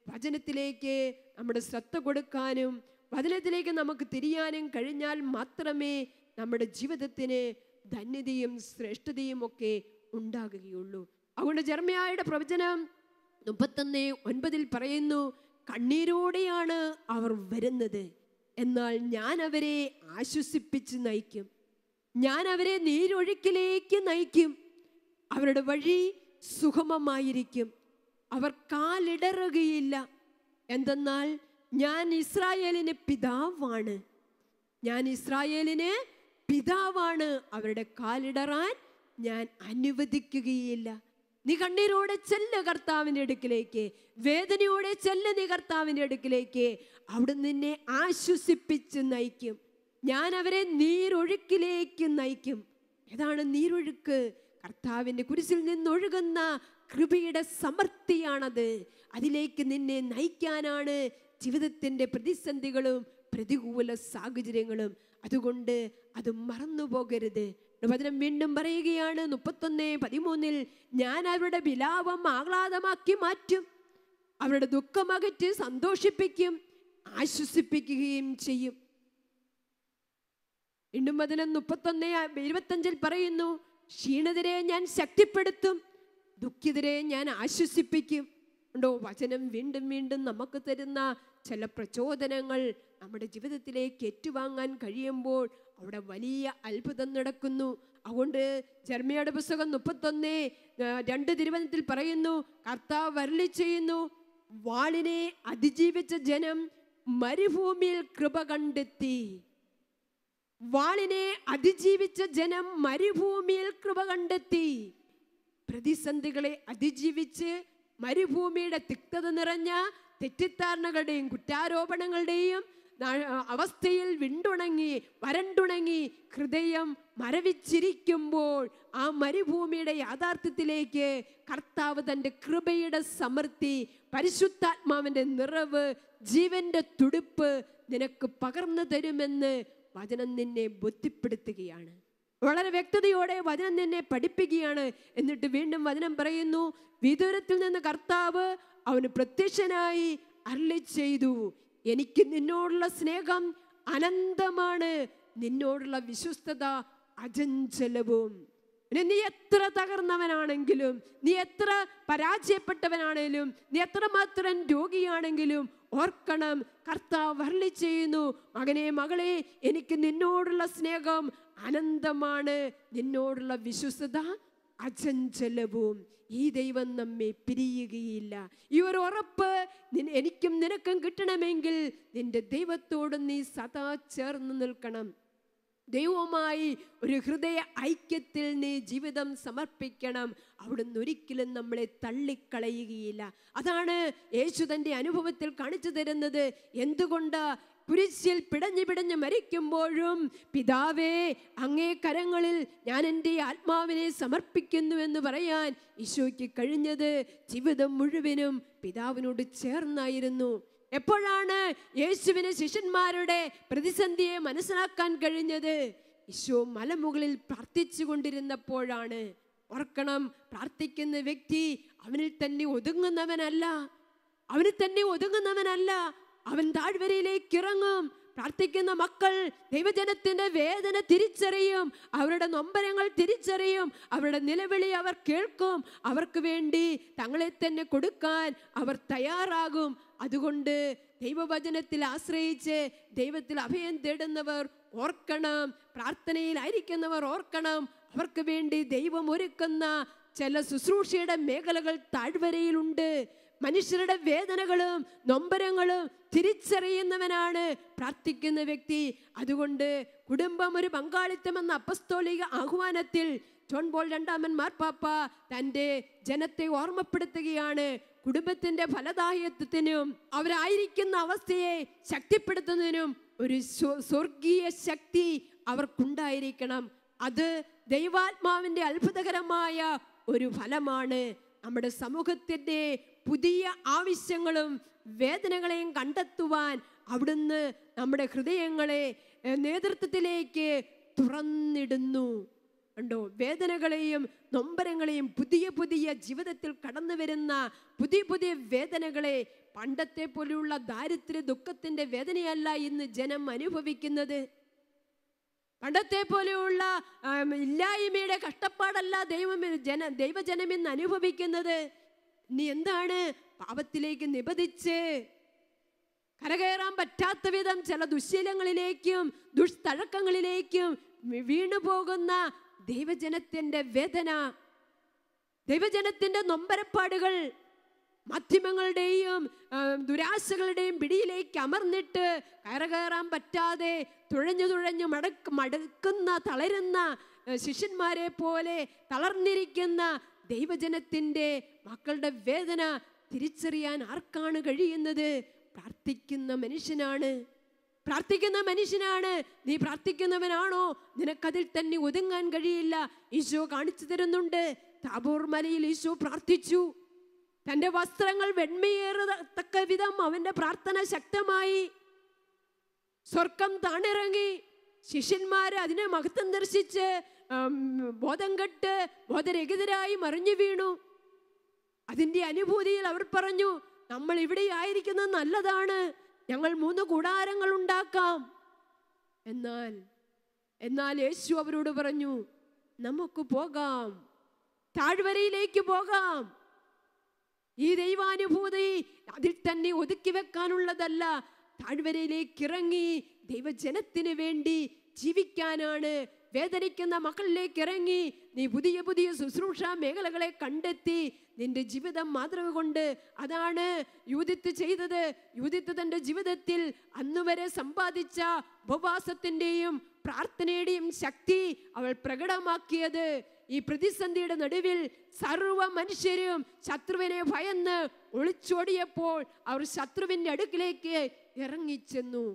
വചനത്തിലേക്ക് നമ്മുടെ ശ്രദ്ധ കൊടുക്കാനും വചനത്തിലേക്ക് നമുക്ക് തിരിയാനും കഴിഞ്ഞാൽ മാത്രമേ നമ്മുടെ ജീവിതത്തിന് ധന്യതയും ശ്രേഷ്ഠതയും ഒക്കെ ഉണ്ടാകുകയുള്ളൂ. അതുകൊണ്ട് ജെറമ്യായുടെ പ്രവചനം 31:9 പറയുന്നു, കണ്ണീരോടെയാണ് അവർ വരുന്നത്, എന്നാൽ ഞാൻ അവരെ ആശ്വസിപ്പിച്ച് നയിക്കും. ഞാൻ അവരെ നീരൊഴുക്കിലേക്ക് നയിക്കും. അവരുടെ വഴി സുഗമമായിരിക്കും. അവർ കാലിടറുകയില്ല. എന്തെന്നാൽ ഞാൻ ഇസ്രായേലിന് പിതാവാണ്. ഞാൻ ഇസ്രായേലിന് പിതാവാണ്. അവരുടെ കാലിടറാൻ ഞാൻ അനുവദിക്കുകയില്ല. നീ കണ്ണീരോടെ ചെല്ല് കർത്താവിൻ്റെ അടുക്കിലേക്ക്, വേദനയോടെ ചെല്ല് നീ കർത്താവിൻ്റെ അടുക്കിലേക്ക്. അവിടെ നിന്നെ ആശ്വസിപ്പിച്ച് നയിക്കും. ഞാൻ അവരെ നീരൊഴുക്കിലേക്ക് നയിക്കും. ഏതാണ് നീരൊഴുക്ക്? കർത്താവിൻ്റെ കുരിശിൽ നിന്നൊഴുകുന്ന കൃപയുടെ സമൃദ്ധിയാണത്. അതിലേക്ക് നിന്നെ നയിക്കാനാണ് ജീവിതത്തിൻ്റെ പ്രതിസന്ധികളും പ്രതികൂല സാഹചര്യങ്ങളും. അതുകൊണ്ട് അത് മറന്നു പോകരുത്. വചനം വീണ്ടും പറയുകയാണ് 31:13, ഞാൻ അവരുടെ വിലാപം ആഹ്ലാദമാക്കി മാറ്റും, അവരുടെ ദുഃഖമകറ്റി സന്തോഷിപ്പിക്കും, ആശ്വസിപ്പിക്കുകയും ചെയ്യും. വീണ്ടും വചനം 31:25 പറയുന്നു, ക്ഷീണിതരെ ഞാൻ ശക്തിപ്പെടുത്തും, ദുഃഖിതരെ ഞാൻ ആശ്വസിപ്പിക്കും. ഉണ്ടോ? വചനം വീണ്ടും വീണ്ടും നമുക്ക് തരുന്ന ചില പ്രചോദനങ്ങൾ നമ്മുടെ ജീവിതത്തിലേക്ക് ഏറ്റുവാങ്ങാൻ കഴിയുമ്പോൾ അവിടെ വലിയ അത്ഭുതം നടക്കുന്നു. അതുകൊണ്ട് ജെറമ്യായുടെ പുസ്തകം 31:2 പറയുന്നു, കർത്താവ് അരുളി ചെയ്യുന്നു, വാളിനെ അതിജീവിച്ച ജനം മരുഭൂമിയിൽ കൃപ കണ്ടെത്തി. വാളിനെ അതിജീവിച്ച ജനം മരുഭൂമിയിൽ കൃപ കണ്ടെത്തി. പ്രതിസന്ധികളെ അതിജീവിച്ച് മരുഭൂമിയുടെ തിക്തത നിറഞ്ഞ തെറ്റിദ്ധാരണകളുടെയും കുറ്റാരോപണങ്ങളുടെയും അവസ്ഥയിൽ വിണ്ടുണങ്ങി വരണ്ടുണങ്ങി ഹൃദയം മരവിച്ചിരിക്കുമ്പോൾ ആ മരുഭൂമിയുടെ യാഥാർത്ഥ്യത്തിലേക്ക് കർത്താവ് തൻ്റെ കൃപയുടെ സമൃദ്ധി, പരിശുദ്ധാത്മാവിൻ്റെ നിറവ്, ജീവന്റെ തുടിപ്പ് നിനക്ക് പകർന്നു തരുമെന്ന് വചനം നിന്നെ ബോധ്യപ്പെടുത്തുകയാണ്. വളരെ വ്യക്തതയോടെ വചനം നിന്നെ പഠിപ്പിക്കുകയാണ്. എന്നിട്ട് വീണ്ടും വചനം പറയുന്നു, വിദൂരത്തിൽ നിന്ന് കർത്താവ് അവന് പ്രത്യക്ഷനായി അരുളി ചെയ്തു, എനിക്ക് നിന്നോടുള്ള സ്നേഹം അനന്തമാണ്, നിന്നോടുള്ള വിശ്വസ്തത അചഞ്ചലവും. നീ എത്ര തകർന്നവനാണെങ്കിലും, നീ എത്ര പരാജയപ്പെട്ടവനാണെങ്കിലും, നീ എത്രമാത്രം രോഗിയാണെങ്കിലും ഓർക്കണം, കർത്താവ് അരുളി ചെയ്യുന്നു, മകനെ മകളെ, എനിക്ക് നിന്നോടുള്ള സ്നേഹം അനന്തമാണ്, നിന്നോടുള്ള വിശ്വസ്തത അചഞ്ചലവും. ഈ ദൈവം നമ്മെ പിരിയുകയില്ല. ഈ ഒരു ഉറപ്പ് എനിക്കും നിനക്കും കിട്ടണമെങ്കിൽ നിന്റെ ദൈവത്തോട് നീ സദാ ചേർന്ന് നിൽക്കണം. ദൈവവുമായി ഒരു ഹൃദയ ഐക്യത്തിൽ നീ ജീവിതം സമർപ്പിക്കണം. അവിടുന്ന് ഒരിക്കലും നമ്മളെ തള്ളിക്കളയുകയില്ല. അതാണ് യേശു തൻ്റെ അനുഭവത്തിൽ കാണിച്ചു തരുന്നത്. എന്തുകൊണ്ട് കുരിശിൽ പിടഞ്ഞു മരിക്കുമ്പോഴും, പിതാവേ അങ്ങേ കരങ്ങളിൽ ഞാൻ എൻ്റെ ആത്മാവിനെ സമർപ്പിക്കുന്നു എന്ന് പറയാൻ ഈശോയ്ക്ക് കഴിഞ്ഞത് ജീവിതം മുഴുവനും പിതാവിനോട് ചേർന്നായിരുന്നു. എപ്പോഴാണ് യേശുവിന് ശിഷ്യന്മാരുടെ പ്രതിസന്ധിയെ മനസ്സിലാക്കാൻ കഴിഞ്ഞത്? യേശു മലമുകളിൽ പ്രാർത്ഥിച്ചു കൊണ്ടിരുന്നപ്പോഴാണ്. ഓർക്കണം, പ്രാർത്ഥിക്കുന്ന വ്യക്തി അവനിൽ തന്നെ ഒതുങ്ങുന്നവനല്ല. അവൻ താഴ്വരയിലേക്ക് ഇറങ്ങും. പ്രാർത്ഥിക്കുന്ന മക്കൾ ദൈവജനത്തിന്റെ വേദന തിരിച്ചറിയും, അവരുടെ നൊമ്പരങ്ങൾ തിരിച്ചറിയും, അവരുടെ നിലവിളി അവർ കേൾക്കും. അവർക്ക് വേണ്ടി തങ്ങളെ തന്നെ കൊടുക്കാൻ അവർ തയ്യാറാകും. അതുകൊണ്ട് ദൈവവചനത്തിൽ ആശ്രയിച്ച് ദൈവത്തിൽ അഭയം തേടുന്നവർ ഓർക്കണം, പ്രാർത്ഥനയിലായിരിക്കുന്നവർ ഓർക്കണം, അവർക്ക് വേണ്ടി ദൈവം ഒരുക്കുന്ന ചില ശുശ്രൂഷയുടെ മേഖലകൾ താഴ്വരയിലുണ്ട്. മനുഷ്യരുടെ വേദനകളും നൊമ്പരങ്ങളും തിരിച്ചറിയുന്നവനാണ് പ്രാർത്ഥിക്കുന്ന വ്യക്തി. അതുകൊണ്ട് കുടുംബം ഒരു പങ്കാളിത്തം എന്ന അപ്പസ്തോലിക ആഹ്വാനത്തിൽ ജോൺ പോൾ രണ്ടാമൻ മാർപ്പാപ്പ തൻ്റെ ജനത്തെ ഓർമ്മപ്പെടുത്തുകയാണ്. കുടുംബത്തിന്റെ ഫലദായത്വത്തിനും അവരായിരിക്കുന്ന അവസ്ഥയെ ശക്തിപ്പെടുത്തുന്നതിനും ഒരു സ്വർഗീയ ശക്തി അവർക്കുണ്ടായിരിക്കണം. അത് ദൈവാത്മാവിന്റെ അത്ഭുതകരമായ ഒരു ഫലമാണ്. നമ്മുടെ സമൂഹത്തിന്റെ പുതിയ ആവശ്യങ്ങളും വേദനകളെയും കണ്ടെത്തുവാൻ അവിടുന്ന് നമ്മുടെ ഹൃദയങ്ങളെ നേതൃത്വത്തിലേക്ക് തുറന്നിടുന്നു. കണ്ടോ, വേദനകളെയും നൊമ്പരങ്ങളെയും പുതിയ പുതിയ ജീവിതത്തിൽ കടന്നു വരുന്ന പുതിയ വേദനകളെ, പണ്ടത്തെ പോലെയുള്ള ദാരിദ്ര്യ ദുഃഖത്തിന്റെ വേദനയല്ല ഇന്ന് ജനം അനുഭവിക്കുന്നത്. പണ്ടത്തെ പോലെയുള്ള ഇല്ലായ്മയുടെ കഷ്ടപ്പാടല്ല ദൈവജനം ഇന്ന് അനുഭവിക്കുന്നത്. ഇനി എന്താണ്? പാപത്തിലേക്ക് നിബന്ധിച്ച് കരകയറാൻ പറ്റാത്ത വിധം ചില ദുശ്ശീലങ്ങളിലേക്കും ദുഷ്തഴക്കങ്ങളിലേക്കും വീണുപോകുന്ന ദൈവജനത്തിന്റെ വേദന, ദൈവജനത്തിന്റെ നൊമ്പരപ്പാടുകൾ മാധ്യമങ്ങളുടെയും ദുരാശകളുടെയും പിടിയിലേക്ക് അമർന്നിട്ട് കയറാൻ പറ്റാതെ തുഴഞ്ഞു മടുക്കുന്ന തളരുന്ന ശിഷ്യന്മാരെ പോലെ തളർന്നിരിക്കുന്ന ദൈവജനത്തിന്റെ മക്കളുടെ വേദന തിരിച്ചറിയാൻ ആർക്കാണ് കഴിയുന്നത്? പ്രാർത്ഥിക്കുന്ന മനുഷ്യനാണ്. നീ പ്രാർത്ഥിക്കുന്നവനാണോ? നിനക്കതിൽ തന്നെ ഒതുങ്ങാൻ കഴിയില്ല. ഈശോ കാണിച്ചു തരുന്നുണ്ട്. താബോർ മലയിൽ ഈശോ പ്രാർത്ഥിച്ചു. തൻ്റെ വസ്ത്രങ്ങൾ വെണ്മയേറത്തക്ക വിധം അവന്റെ പ്രാർത്ഥന ശക്തമായി. സ്വർഗം താണിറങ്ങി. ശിഷ്യന്മാര് അതിനെ മഹത്വം ദർശിച്ച് ബോധം കെട്ട് ബോധരഹിതരായി മറിഞ്ഞു വീണു. അതിൻ്റെ അനുഭൂതിയിൽ അവർ പറഞ്ഞു, നമ്മൾ ഇവിടെ ആയിരിക്കുന്നത് നല്ലതാണ്, ഞങ്ങൾ 3 കൂടാരങ്ങൾ ഉണ്ടാക്കാം. എന്നാൽ യേശു അവരോട് പറഞ്ഞു, നമുക്ക് പോകാം, താഴ്വരയിലേക്ക് പോകാം. ഈ ദൈവാനുഭൂതി അതിൽ തന്നെ ഒതുക്കി വെക്കാനുള്ളതല്ല. താഴ്വരയിലേക്ക് ഇറങ്ങി ദൈവജനത്തിന് വേണ്ടി ജീവിക്കാനാണ്. വേദനിക്കുന്ന മക്കളിലേക്ക് ഇറങ്ങി നീ പുതിയ ശുശ്രൂഷ മേഖലകളെ കണ്ടെത്തി നിന്റെ ജീവിതം മാതൃക കൊണ്ട്. അതാണ് യൂദിത്ത് ചെയ്തത്. യൂദിത്ത് തൻ്റെ ജീവിതത്തിൽ അന്നുവരെ സമ്പാദിച്ച ഉപവാസത്തിൻ്റെയും പ്രാർത്ഥനയുടെയും ശക്തി അവൾ പ്രകടമാക്കിയത്. ഈ പ്രതിസന്ധിയുടെ നടുവിൽ സർവ്വ മനുഷ്യരും ശത്രുവിനെ ഭയന്ന് ഒളിച്ചോടിയപ്പോൾ അവർ ശത്രുവിൻ്റെ അടുക്കിലേക്ക് ഇറങ്ങിച്ചെന്നു.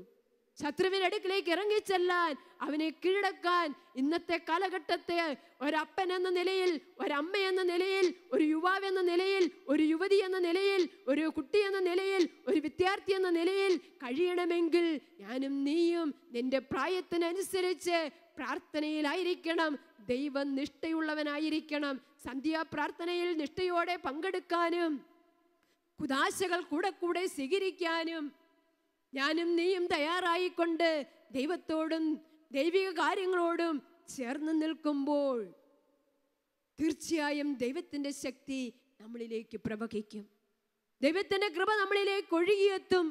ശത്രുവിൻ്റെ അടുക്കിലേക്ക് ഇറങ്ങിച്ചെല്ലാൻ, അവനെ കീഴടക്കാൻ ഇന്നത്തെ കാലഘട്ടത്തെ ഒരപ്പൻ എന്ന നിലയിൽ, ഒരമ്മ എന്ന നിലയിൽ, ഒരു യുവാവ് എന്ന നിലയിൽ, ഒരു യുവതി എന്ന നിലയിൽ, ഒരു കുട്ടി എന്ന നിലയിൽ, ഒരു വിദ്യാർത്ഥി എന്ന നിലയിൽ കഴിയണമെങ്കിൽ ഞാനും നീയും നിന്റെ പ്രായത്തിനനുസരിച്ച് പ്രാർത്ഥനയിലായിരിക്കണം. ദൈവനിഷ്ഠയുള്ളവനായിരിക്കണം. സന്ധ്യാപ്രാർത്ഥനയിൽ നിഷ്ഠയോടെ പങ്കെടുക്കാനും കുദാശകൾ കൂടെ സ്വീകരിക്കാനും ഞാനും നീയും തയ്യാറായിക്കൊണ്ട് ദൈവത്തോടും ദൈവിക കാര്യങ്ങളോടും ചേർന്ന് നിൽക്കുമ്പോൾ തീർച്ചയായും ദൈവത്തിൻ്റെ ശക്തി നമ്മളിലേക്ക് പ്രവഹിക്കും. ദൈവത്തിൻ്റെ കൃപ നമ്മളിലേക്ക് ഒഴുകിയെത്തും.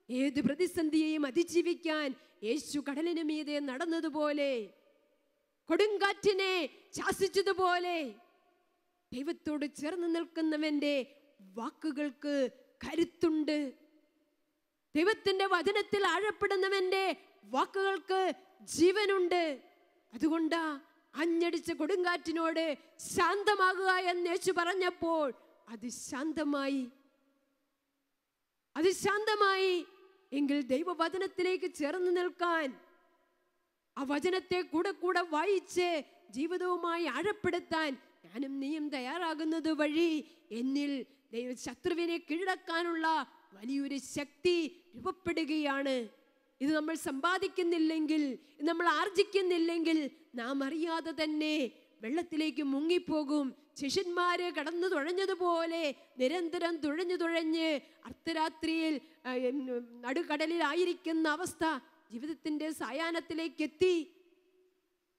ഏത് പ്രതിസന്ധിയെയും അതിജീവിക്കാൻ യേശു കടലിന് മീതെ നടന്നതുപോലെ, കൊടുങ്കാറ്റിനെ ശാസിച്ചതുപോലെ, ദൈവത്തോട് ചേർന്ന് നിൽക്കുന്നവന്റെ വാക്കുകൾക്ക് കരുത്തുണ്ട്. ദൈവത്തിന്റെ വചനത്തിൽ ആഴപ്പെടുന്നവന്റെ വാക്കുകൾക്ക് ജീവനുണ്ട്. അതുകൊണ്ടാ അഞ്ഞടിച്ച കൊടുങ്കാറ്റിനോട് ശാന്തമാകുക എന്ന് യേശു പറഞ്ഞപ്പോൾ അത് ശാന്തമായി. എങ്കിൽ ദൈവവചനത്തിലേക്ക് ചേർന്ന് നിൽക്കാൻ, ആ വചനത്തെ കൂടെ വായിച്ച് ജീവിതവുമായി ആഴപ്പെടുത്താൻ ഞാനും നീയും തയ്യാറാകുന്നത് വഴി എന്നിൽ ശത്രുവിനെ കീഴടക്കാനുള്ള വലിയൊരു ശക്തി രൂപപ്പെടുകയാണ്. ഇത് നമ്മൾ സമ്പാദിക്കുന്നില്ലെങ്കിൽ, ഇത് നമ്മൾ ആർജിക്കുന്നില്ലെങ്കിൽ നാം അറിയാതെ തന്നെ വെള്ളത്തിലേക്ക് മുങ്ങിപ്പോകും. ശിഷ്യന്മാര് കടന്നു തുഴഞ്ഞതുപോലെ നിരന്തരം തുഴഞ്ഞ് അർദ്ധരാത്രിയിൽ നടുക്കടലിലായിരിക്കുന്ന അവസ്ഥ ജീവിതത്തിന്റെ സായാഹ്നത്തിലേക്ക് എത്തി.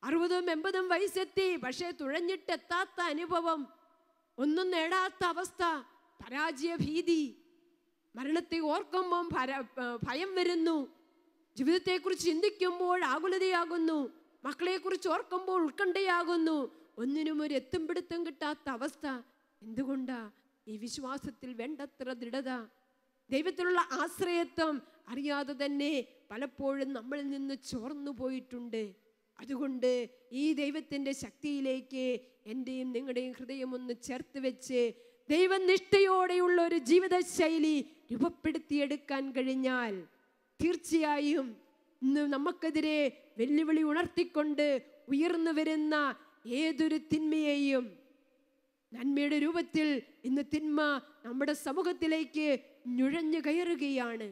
60-80 വയസ്സെത്തി, പക്ഷേ തുഴഞ്ഞിട്ടെത്താത്ത അനുഭവം, ഒന്നും നേടാത്ത അവസ്ഥ, പരാജയ ഭീതി, മരണത്തെ ഓർക്കുമ്പോൾ ഭയം വരുന്നു, ജീവിതത്തെക്കുറിച്ച് ചിന്തിക്കുമ്പോൾ ആകുലതയാകുന്നു, മക്കളെക്കുറിച്ച് ഓർക്കുമ്പോൾ ഉത്കണ്ഠയാകുന്നു, ഒന്നിനും ഒരു എത്തും പിടുത്തം കിട്ടാത്ത അവസ്ഥ. എന്തുകൊണ്ടാ? ഈ വിശ്വാസത്തിൽ വേണ്ടത്ര ദൃഢത, ദൈവത്തിലുള്ള ആശ്രയത്വം അറിയാതെ തന്നെ പലപ്പോഴും നമ്മളിൽ നിന്ന് ചോർന്നു പോയിട്ടുണ്ട്. അതുകൊണ്ട് ഈ ദൈവത്തിൻ്റെ ശക്തിയിലേക്ക് എൻ്റെയും നിങ്ങളുടെയും ഹൃദയം ഒന്ന് ചേർത്ത് വെച്ച് ദൈവനിഷ്ഠയോടെയുള്ള ഒരു ജീവിതശൈലി രൂപപ്പെടുത്തിയെടുക്കാൻ കഴിഞ്ഞാൽ തീർച്ചയായും ഇന്ന് നമുക്കെതിരെ വെല്ലുവിളി ഉണർത്തിക്കൊണ്ട് ഉയർന്നു വരുന്ന ഏതൊരു തിന്മയെയും, നന്മയുടെ രൂപത്തിൽ ഇന്ന് തിന്മ നമ്മുടെ സമൂഹത്തിലേക്ക് നുഴഞ്ഞു കയറുകയാണ്.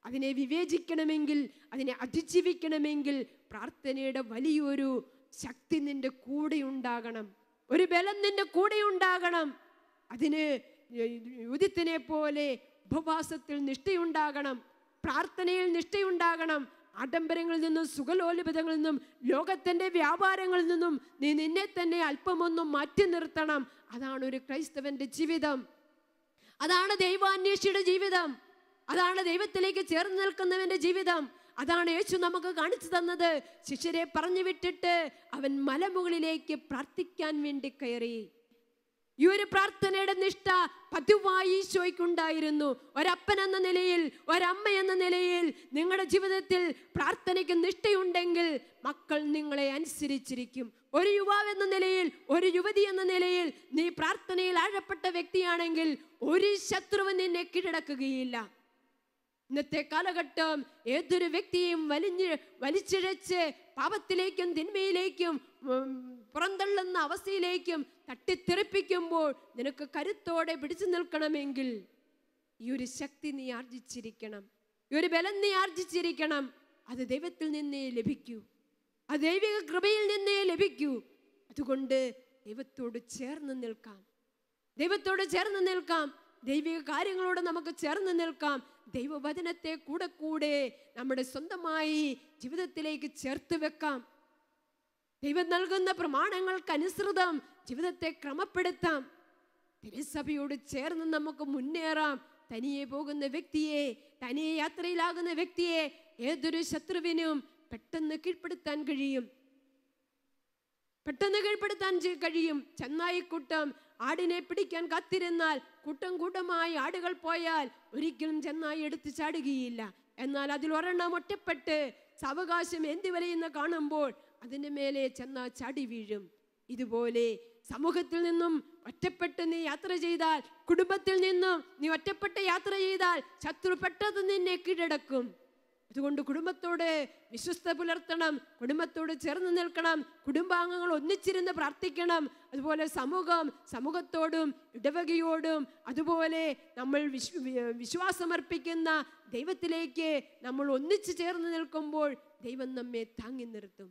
അതിനെ വിവേചിക്കണമെങ്കിൽ, അതിനെ അതിജീവിക്കണമെങ്കിൽ പ്രാർത്ഥനയുടെ വലിയൊരു ശക്തി നിന്റെ കൂടെ ഉണ്ടാകണം, ഒരു ബലം നിന്റെ കൂടെ ഉണ്ടാകണം. അതിന് യുദ്ധത്തിനെ പോലെ ഉപവാസത്തിൽ നിഷ്ഠയുണ്ടാകണം, പ്രാർത്ഥനയിൽ നിഷ്ഠയുണ്ടാകണം. ആഡംബരങ്ങളിൽ നിന്നും സുഖലോലുപതകളിൽ നിന്നും ലോകത്തിൻ്റെ വ്യാപാരങ്ങളിൽ നിന്നും നീ നിന്നെ തന്നെ അല്പമൊന്നും മാറ്റി നിർത്തണം. അതാണ് ഒരു ക്രൈസ്തവന്റെ ജീവിതം, അതാണ് ദൈവാന്വേഷിയുടെ ജീവിതം, അതാണ് ദൈവത്തിലേക്ക് ചേർന്ന് നിൽക്കുന്നവന്റെ ജീവിതം. അതാണ് യേശു നമുക്ക് കാണിച്ചു തന്നത്. ശിഷ്യരെ പറഞ്ഞു വിട്ടിട്ട് അവൻ മലമുകളിലേക്ക് പ്രാർത്ഥിക്കാൻ വേണ്ടി കയറി. ഈ ഒരു പ്രാർത്ഥനയുടെ നിഷ്ഠ പതിവായി ഈശോയ്ക്കുണ്ടായിരുന്നു. ഒരപ്പൻ എന്ന നിലയിൽ, ഒരമ്മ എന്ന നിലയിൽ നിങ്ങളുടെ ജീവിതത്തിൽ പ്രാർത്ഥനയ്ക്ക് നിഷ്ഠയുണ്ടെങ്കിൽ മക്കൾ നിങ്ങളെ അനുസരിച്ചിരിക്കും. ഒരു യുവാവ് എന്ന നിലയിൽ, ഒരു യുവതി എന്ന നിലയിൽ നീ പ്രാർത്ഥനയിൽ ആഴപ്പെട്ട വ്യക്തിയാണെങ്കിൽ ഒരു ശത്രുവും നിന്നെ കീഴടക്കുകയില്ല. ഇന്നത്തെ കാലഘട്ടം ഏതൊരു വ്യക്തിയെയും വലിച്ചിഴച്ച് പാപത്തിലേക്കും തിന്മയിലേക്കും പുറന്തള്ളുന്ന അവസ്ഥയിലേക്കും തട്ടിത്തെറിപ്പിക്കുമ്പോൾ നിനക്ക് കരുത്തോടെ പിടിച്ചു നിൽക്കണമെങ്കിൽ ഈ ഒരു ശക്തി നീ ആർജിച്ചിരിക്കണം, ഈ ഒരു ബലം നീ ആർജിച്ചിരിക്കണം. അത് ദൈവത്തിൽ നിന്നേ ലഭിക്കൂ, അത് ദൈവിക കൃപയിൽ നിന്നേ ലഭിക്കൂ. അതുകൊണ്ട് ദൈവത്തോട് ചേർന്ന് നിൽക്കാം, ദൈവത്തോട് ചേർന്ന് നിൽക്കാം, ദൈവിക കാര്യങ്ങളോട് നമുക്ക് ചേർന്ന് നിൽക്കാം. ദൈവവചനത്തെ കൂടെ കൂടെ നമ്മുടെ സ്വന്തമായി ജീവിതത്തിലേക്ക് ചേർത്ത് വെക്കാം. ദൈവം നൽകുന്ന പ്രമാണങ്ങൾക്കനുസൃതം ജീവിതത്തെ ക്രമപ്പെടുത്താം. തിരുസഭയോട് ചേർന്ന് നമുക്ക് മുന്നേറാം. തനിയെ പോകുന്ന വ്യക്തിയെ, തനിയെ യാത്രയിലാകുന്ന വ്യക്തിയെ ഏതൊരു ശത്രുവിനും പെട്ടെന്ന് കീഴ്പ്പെടുത്താൻ കഴിയും, പെട്ടെന്ന് കീഴ്പ്പെടുത്താൻ കഴിയും. ചെന്നായിക്കൂട്ടം ആടിനെ പിടിക്കാൻ കാത്തിരുന്നാൽ കൂട്ടം കൂട്ടമായി ആടുകൾ പോയാൽ ഒരിക്കലും ചെന്നായി എടുത്ത് ചാടുകയില്ല. എന്നാൽ അതിൽ ഒരെണ്ണം ഒറ്റപ്പെട്ട് സാവകാശം എന്തി വലയെന്ന് കാണുമ്പോൾ അതിൻ്റെ മേലെ ചെന്നാ ചാടി വീഴും. ഇതുപോലെ സമൂഹത്തിൽ നിന്നും ഒറ്റപ്പെട്ട് നീ യാത്ര ചെയ്താൽ, കുടുംബത്തിൽ നിന്നും നീ ഒറ്റപ്പെട്ട് യാത്ര ചെയ്താൽ ശത്രു പെട്ടെന്ന് നിന്നെ കീഴടക്കും. അതുകൊണ്ട് കുടുംബത്തോട് വിശ്വസ്ത പുലർത്തണം, കുടുംബത്തോട് ചേർന്ന് നിൽക്കണം, കുടുംബാംഗങ്ങൾ ഒന്നിച്ചിരുന്ന് പ്രാർത്ഥിക്കണം. അതുപോലെ സമൂഹത്തോടും ഇടവകയോടും അതുപോലെ നമ്മൾ വിശ്വാസമർപ്പിക്കുന്ന ദൈവത്തിലേക്ക് നമ്മൾ ഒന്നിച്ചു ചേർന്ന് നിൽക്കുമ്പോൾ ദൈവം നമ്മെ താങ്ങി നിർത്തും.